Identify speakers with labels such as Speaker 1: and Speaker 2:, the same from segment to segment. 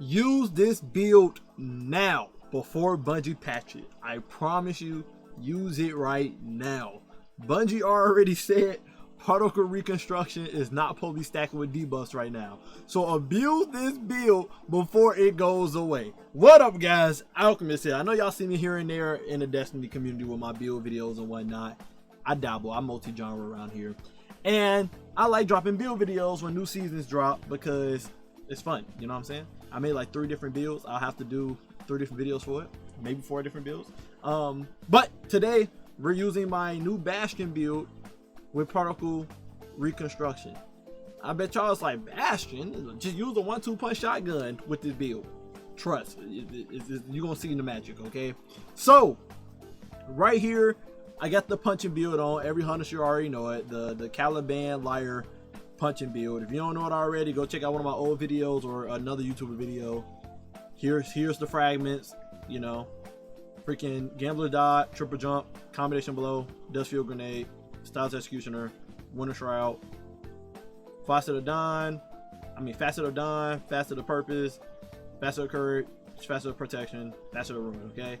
Speaker 1: use this build now before Bungie patch it. I promise you, use it right now. Bungie already said Particle Reconstruction is not supposed to be stacking with debuffs right now. So abuse this build before it goes away. What up, guys? Alchemist here. I know y'all see me here and there in the Destiny community with my build videos and whatnot. I dabble. I'm multi-genre around here. And I like dropping build videos when new seasons drop because it's fun. You know what I'm saying? I made like 3 different builds. I'll have to do 3 different videos for it. Maybe 4 different builds. But today we're using my new Bastion build with Particle Reconstruction. I bet y'all it's like, Bastion? Just use a 1-2 punch shotgun with this build. Trust, you're gonna see the magic, okay? So, right here, I got the punching build on. Every hunter should already know it. The Caliban Liar punching build. If you don't know it already, go check out one of my old videos or another YouTuber video. Here's the fragments, you know. Freaking Gambler Dot, Triple Jump, Combination Blow, Dust Field Grenade, Styles Executioner, Winter Shroud, Facet of Dawn, Facet of Purpose, Facet of Courage, Facet of Protection, Facet of Ruin, okay?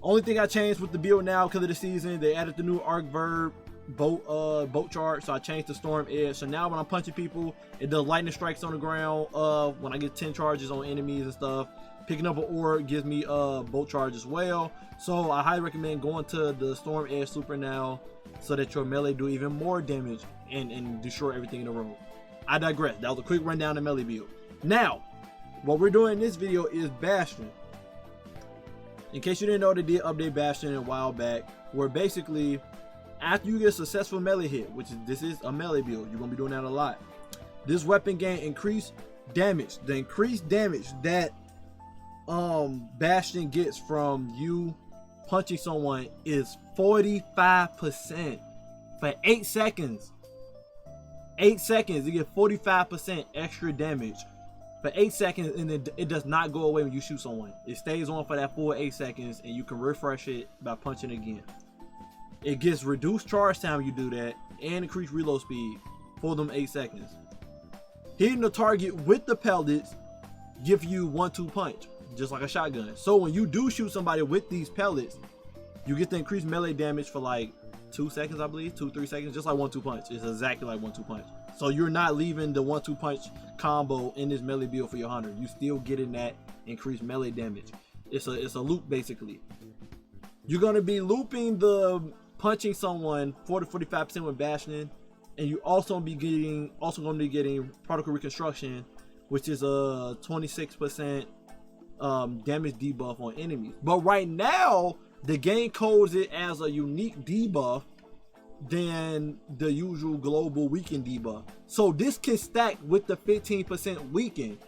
Speaker 1: Only thing I changed with the build now because of the season, they added the new Arc Verb boat chart, so I changed the Storm Edge. So now when I'm punching people, it does lightning strikes on the ground when I get 10 charges on enemies and stuff. Picking up an orb gives me bolt charge as well. So I highly recommend going to the Storm Edge Super now so that your melee do even more damage and destroy everything in the room. I digress. That was a quick rundown of melee build. Now, what we're doing in this video is Bastion. In case you didn't know, they did update Bastion a while back, where basically after you get a successful melee hit, which is this is a melee build, you're gonna be doing that a lot. This weapon gain increased damage. The increased damage that Bastion gets from you punching someone is 45% for 8 seconds. 8 seconds, you get 45% extra damage for 8 seconds, and it does not go away when you shoot someone. It stays on for that full 8 seconds, and you can refresh it by punching again. It gets reduced charge time when you do that, and increased reload speed for them 8 seconds. Hitting the target with the pellets give you 1-2 punch, just like a shotgun. So when you do shoot somebody with these pellets, you get the increased melee damage for like 2 seconds, I believe, 2-3 seconds, just like 1-2 punch. It's exactly like 1-2 punch. So you're not leaving the 1-2 punch combo in this melee build for your hunter. You still getting that increased melee damage. It's a loop basically. You're gonna be looping the punching someone 40-45% with Bastion, and you also gonna be getting Particle Reconstruction, which is a 26% damage debuff on enemies. But right now, the game codes it as a unique debuff than the usual global weaken debuff. So this can stack with the 15% weaken.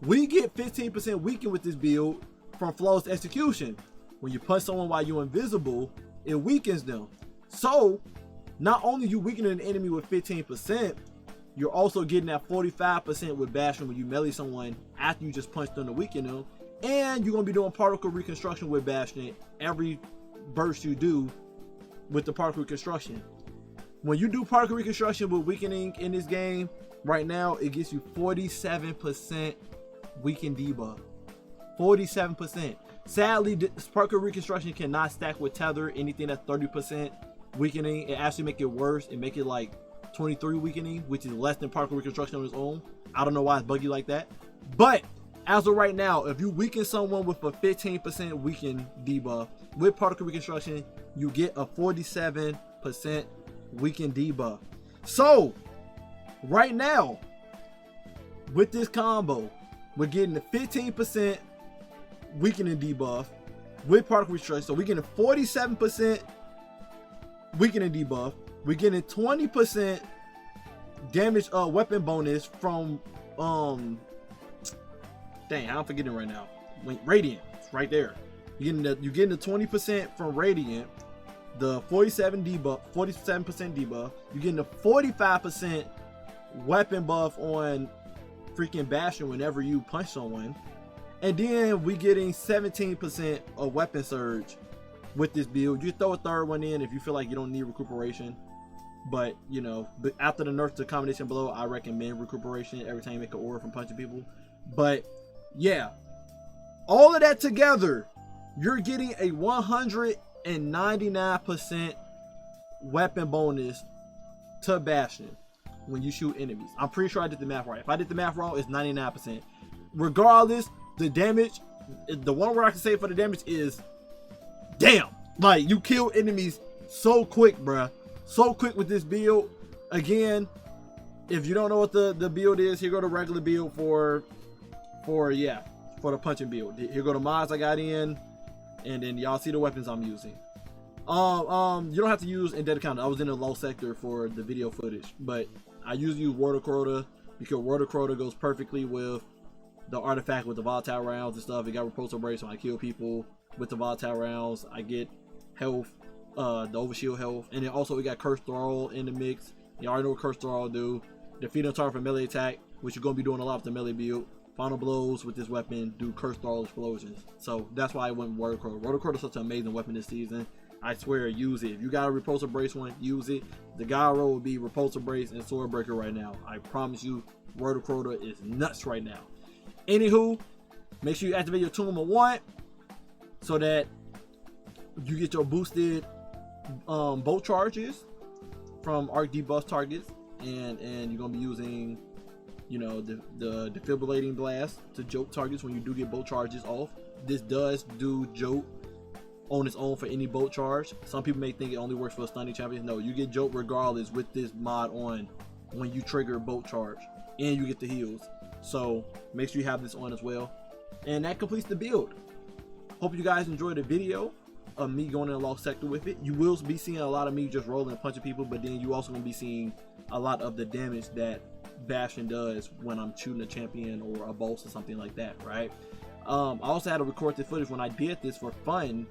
Speaker 1: We get 15% weaken with this build from flawless execution. When you punch someone while you're invisible, it weakens them. So not only you weakening an enemy with 15%, you're also getting that 45% with Bastion when you melee someone after you just punched them to weaken them. And you're gonna be doing Particle Reconstruction with Bastion every burst you do with the Particle Reconstruction. When you do Particle Reconstruction with weakening in this game, right now it gets you 47% weaken debuff. 47%. Sadly, this Particle Reconstruction cannot stack with Tether. Anything that's 30% weakening, it actually make it worse and make it like 23 weakening, which is less than Particle Reconstruction on its own. I don't know why it's buggy like that. But as of right now, if you weaken someone with a 15% weaken debuff with Particle Reconstruction, you get a 47% weaken debuff. So right now, with this combo, we're getting the 15% weakening debuff with Particle Reconstruction. So we're getting 47% weakening debuff. We're getting 20% damage weapon bonus from dang, I'm forgetting right now. Radiant, it's right there. You're getting the 20% from Radiant, the 47% debuff. You're getting the 45% weapon buff on freaking Bastion whenever you punch someone, and then we getting 17% of weapon surge with this build. You throw a third one in if you feel like you don't need recuperation. But you know, after the nerf to combination blow, I recommend recuperation every time you make an aura from punching people. But yeah, all of that together, you're getting a 199% weapon bonus to Bastion when you shoot enemies. I'm pretty sure I did the math right. If I did the math wrong, it's 99%. Regardless, the damage, the one word I can say for the damage is damn. Like, you kill enemies so quick, bruh. So quick with this build. Again, if you don't know what the build is, here go the regular build for the punching build. Here go the mods I got in, and then y'all see the weapons I'm using. You don't have to use indebted counter. I was in a low sector for the video footage, but I usually use water quota because water quota goes perfectly with the artifact with the volatile rounds and stuff. It got repulsor brace when I kill people with the volatile rounds. I get health, the overshield health, and then also we got curse thrall in the mix. You already know what curse thrall do. Defeat on target for melee attack, which you're gonna be doing a lot with the melee build. Final blows with this weapon do curse thrall explosions. So that's why I went with water quota. Water quota is such an amazing weapon this season. I swear, use it. If you got a repulsor brace one, use it. The guy roll will be repulsor brace and sword breaker right now. I promise you, water quota is nuts right now. Anywho, make sure you activate your Tomb of Want so that you get your boosted bolt charges from arc debuff targets, and you're gonna be using, you know, the defibrillating blast to jolt targets when you do get bolt charges off. This does do jolt on its own for any bolt charge. Some people may think it only works for stunning champions. No, you get jolt regardless with this mod on when you trigger bolt charge, and you get the heals. So make sure you have this on as well. And that completes the build. Hope you guys enjoyed the video of me going in a lost sector with it. You will be seeing a lot of me just rolling and punching people, but then you also gonna be seeing a lot of the damage that Bastion does when I'm shooting a champion or a boss or something like that, right? I also had to record the footage when I did this for fun.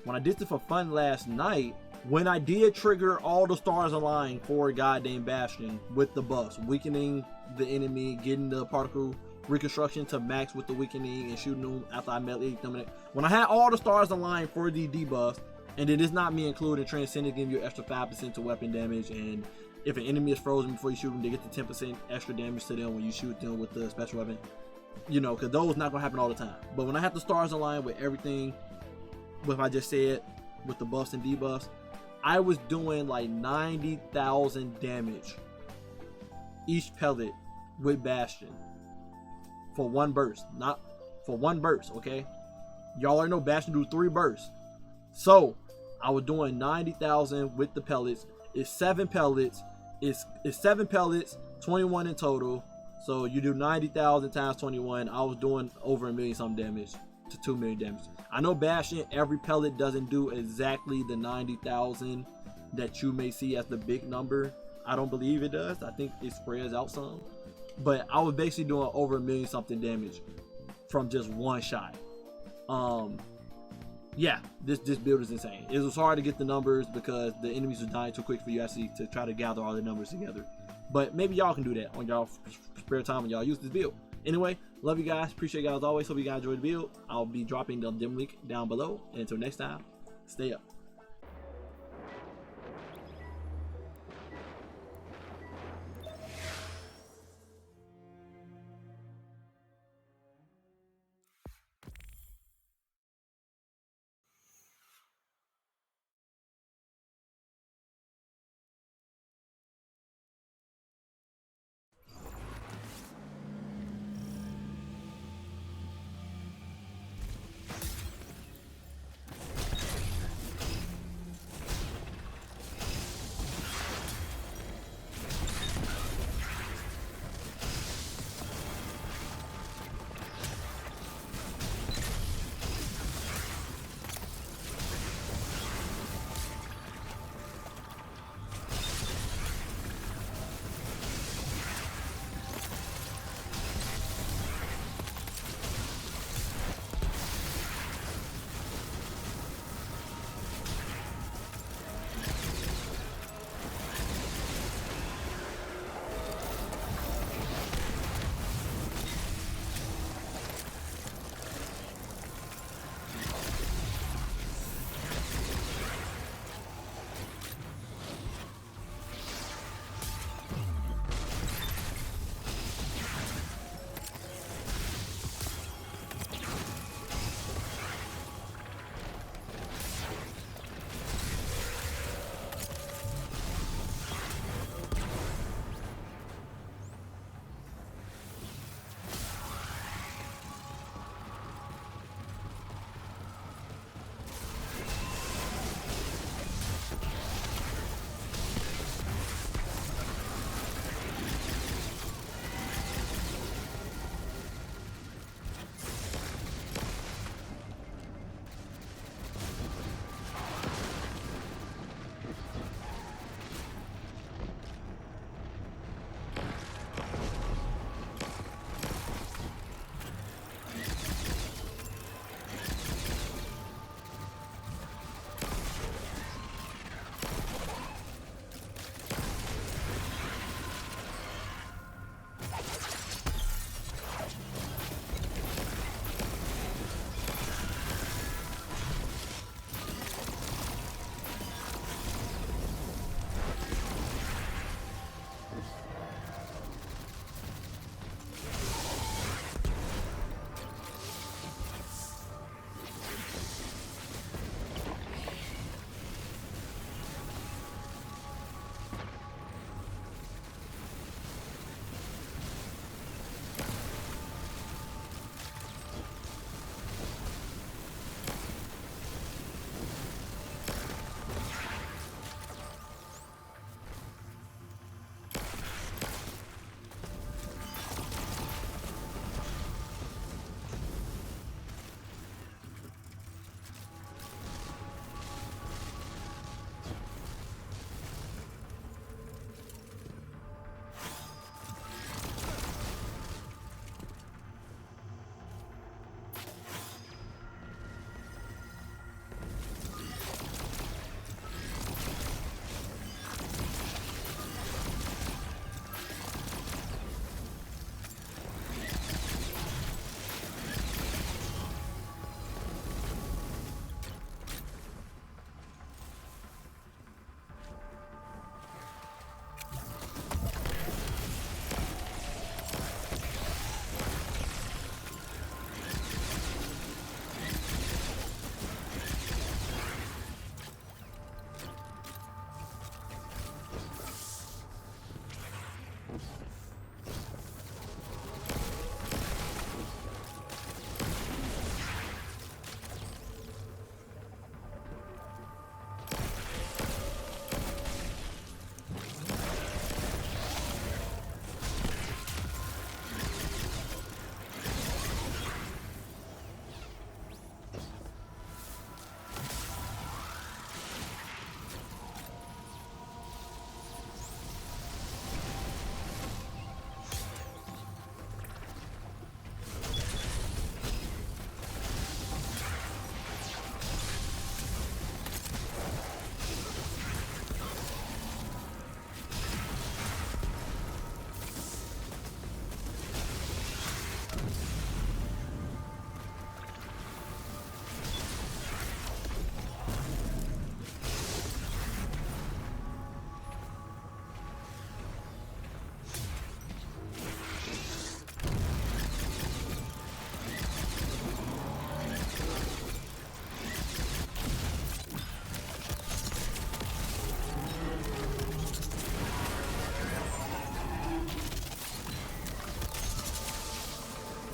Speaker 1: When I did this for fun last night, when I did trigger all the stars align for goddamn Bastion with the buffs, weakening the enemy, getting the particle reconstruction to max with the weakening, and shooting them after I melee them. When I had all the stars aligned for the debuffs, and then it's not me including Transcendent giving you extra 5% to weapon damage, and if an enemy is frozen before you shoot them, they get the 10% extra damage to them when you shoot them with the special weapon. You know, because those not gonna happen all the time. But when I have the stars aligned with everything, what I just said, with the buffs and debuffs, I was doing like 90,000 damage each pellet with Bastion for one burst. Not for one burst, okay? Y'all already know Bastion do 3 bursts. So I was doing 90,000 with the pellets. It's 7 pellets. It's 7 pellets, 21 in total. So you do 90,000 times 21. I was doing over 1 million something damage to 2 million damage. I know Bastion, every pellet doesn't do exactly the 90,000 that you may see as the big number. I don't believe it does. I think it spreads out some. But I was basically doing over 1 million something damage from just one shot. Yeah, this build is insane. It was hard to get the numbers because the enemies were dying too quick for you actually to try to gather all the numbers together. But maybe y'all can do that on y'all spare time when y'all use this build. Anyway, love you guys. Appreciate you guys as always. Hope you guys enjoyed the build. I'll be dropping the dim link down below. And until next time, stay up.